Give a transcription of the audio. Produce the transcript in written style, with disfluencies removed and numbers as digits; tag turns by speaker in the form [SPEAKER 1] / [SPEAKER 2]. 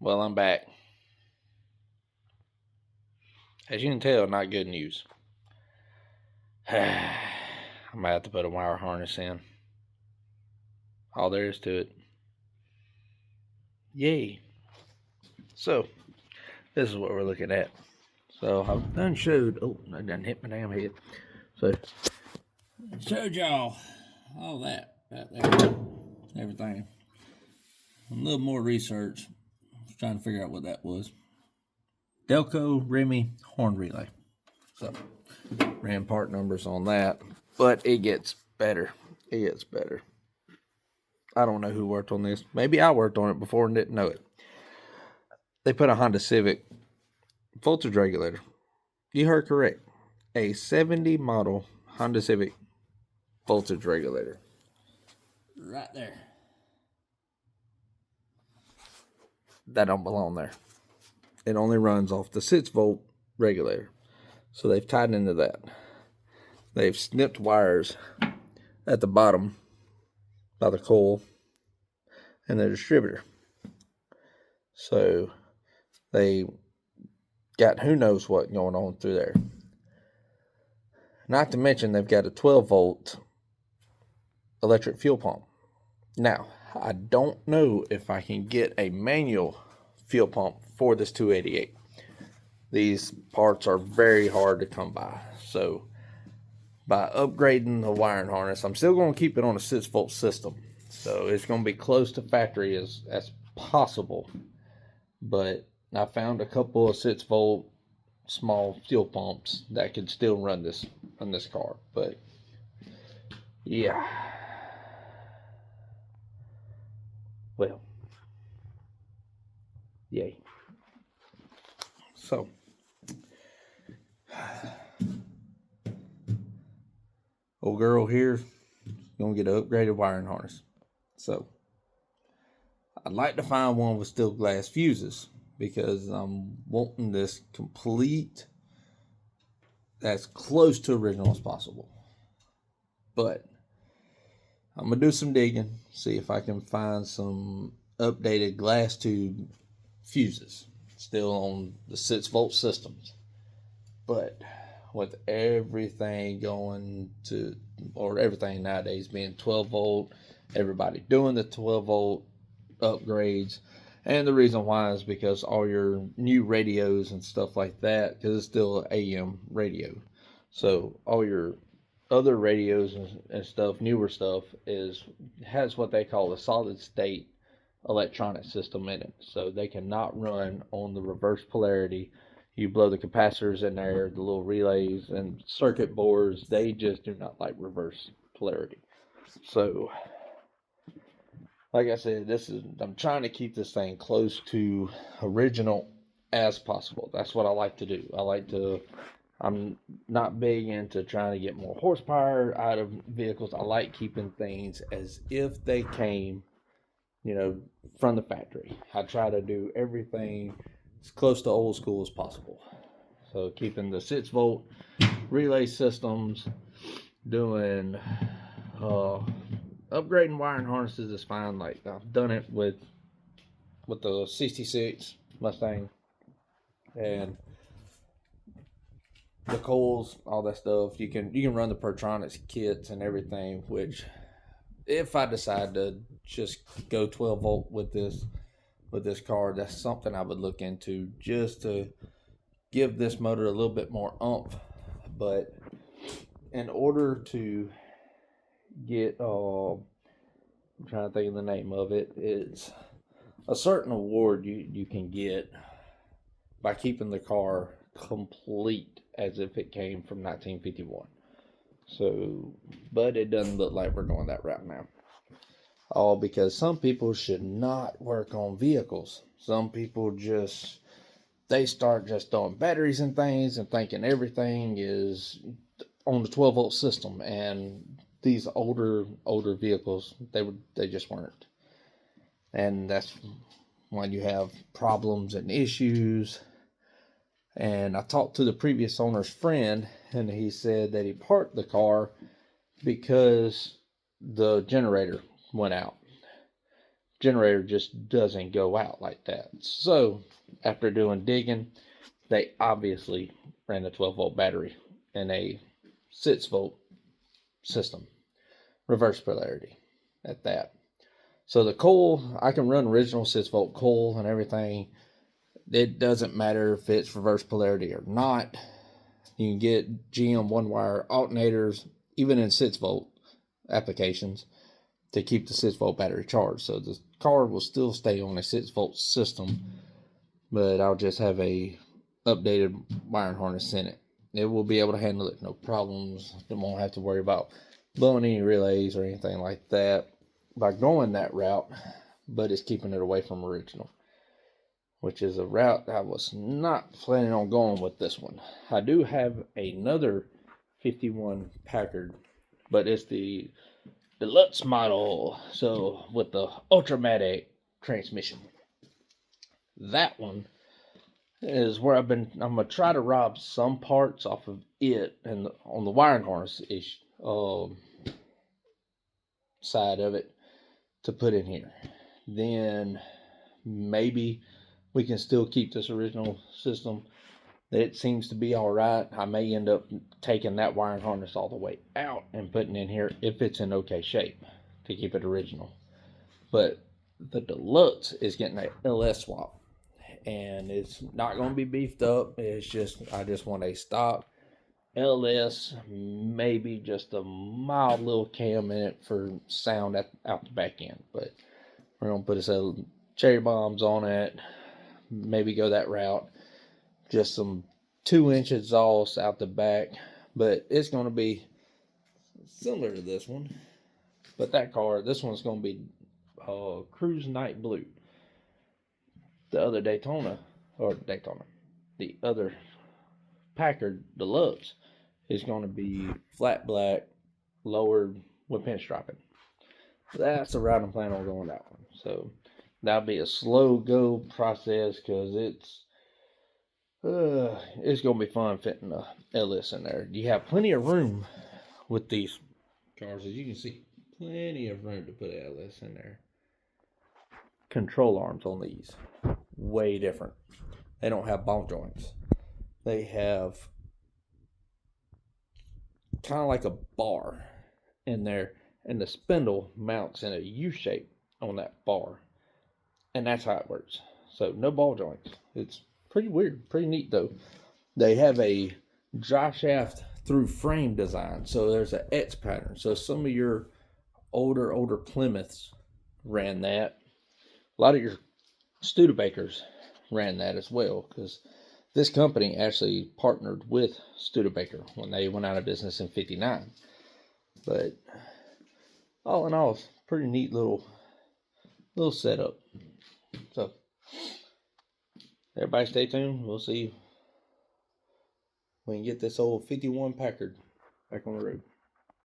[SPEAKER 1] Well, I'm back. As you can tell, not good news. I'm gonna have to put a wire harness in. All there is to it. Yay. So, this is what we're looking at. So, I've done showed. Oh, I done hit my damn head. So, showed y'all all that back there. Everything. A little more research. Trying to figure out what that was. Delco Remy horn relay. So, ran part numbers on that. But it gets better. It gets better. I don't know who worked on this. Maybe I worked on it before and didn't know it. They put a Honda Civic voltage regulator. You heard correct. A 70 model Honda Civic voltage regulator. Right there. That don't belong there. It only runs off the 6-volt regulator. So they've tied into that. They've snipped wires at the bottom by the coil and the distributor. So they got who knows what going on through there. Not to mention they've got a 12-volt electric fuel pump. Now, I don't know if I can get a manual fuel pump for this 288. These parts are very hard to come by. So, by upgrading the wiring harness, I'm still going to keep it on a 6-volt system. So, it's going to be close to factory as possible. But I found a couple of 6-volt small fuel pumps that could still run this car. But, yeah. Well, yay. So, old girl here's gonna get an upgraded wiring harness. So, I'd like to find one with steel glass fuses because I'm wanting this complete, as close to original as possible. But I'm gonna do some digging, see if I can find some updated glass tube fuses still on the 6-volt systems. But with everything going to, or everything nowadays being 12-volt, everybody doing the 12-volt upgrades, and the reason why is because all your new radios and stuff like that, because it's still AM radio, so all your other radios and stuff, newer stuff, has what they call a solid state electronic system in it, so they cannot run on the reverse polarity. You blow the capacitors in there, the little relays and circuit boards, they just do not like reverse polarity. So, like I said, I'm trying to keep this thing close to original as possible. That's what I like to do. I'm not big into trying to get more horsepower out of vehicles. I like keeping things as if they came, from the factory. I try to do everything as close to old school as possible. So keeping the 6-volt relay systems, doing upgrading wiring harnesses is fine. Like I've done it with the 66 Mustang and the coils, all that stuff. You can run the Pertronix kits and everything, which if I decide to just go 12-volt with this car, that's something I would look into just to give this motor a little bit more oomph. But in order to get I'm trying to think of the name of it, it's a certain award you can get by keeping the car complete as if it came from 1951. So, but it doesn't look like we're going that route now. All because some people should not work on vehicles. Some people they start just throwing batteries and things and thinking everything is on the 12-volt system. And these older vehicles, they just weren't. And that's when you have problems and issues. And I talked to the previous owner's friend, and he said that he parked the car because the generator went out. generator just doesn't go out like that. So after doing digging, they obviously ran a 12-volt battery in a 6-volt system, reverse polarity at that. So the coil, I can run original 6-volt coil and everything. It doesn't matter if it's reverse polarity or not. You can get GM one-wire alternators, even in 6-volt applications, to keep the 6-volt battery charged. So the car will still stay on a 6-volt system, but I'll just have a updated wiring harness in it. It will be able to handle it, no problems. It won't have to worry about blowing any relays or anything like that by going that route, but it's keeping it away from original, which is a route I was not planning on going with this one. I do have another 51 Packard, but it's the deluxe model, so with the Ultramatic transmission. That one is where I'm gonna try to rob some parts off of it and on the wiring harness side of it to put in here. Then maybe we can still keep this original system. It seems to be all right. I may end up taking that wiring harness all the way out and putting in here if it's in okay shape to keep it original. But the deluxe is getting a LS swap, and it's not going to be beefed up. It's just, I just want a stock LS, maybe just a mild little cam in it for sound out the back end. But we're going to put a set of cherry bombs on it, maybe go that route. Just some 2-inch exhaust out the back, but it's going to be similar to this one. But this one's going to be Cruise Night Blue. The other the other Packard Deluxe is going to be flat black, lowered with pinstriping. That's the route I'm planning on going that one. So that'll be a slow go process because it's going to be fun fitting a LS in there. You have plenty of room with these cars, as you can see. Plenty of room to put an LS in there. Control arms on these, way different. They don't have ball joints. They have kind of like a bar in there, and the spindle mounts in a U shape on that bar, and that's how it works. So no ball joints. It's pretty weird, pretty neat though. They have a drive shaft through frame design, so there's an X pattern. So some of your older Plymouths ran that. A lot of your Studebakers ran that as well, because this company actually partnered with Studebaker when they went out of business in '59. But all in all, it's a pretty neat little setup. So everybody stay tuned. We'll see if we can get this old 51 Packard back on the road.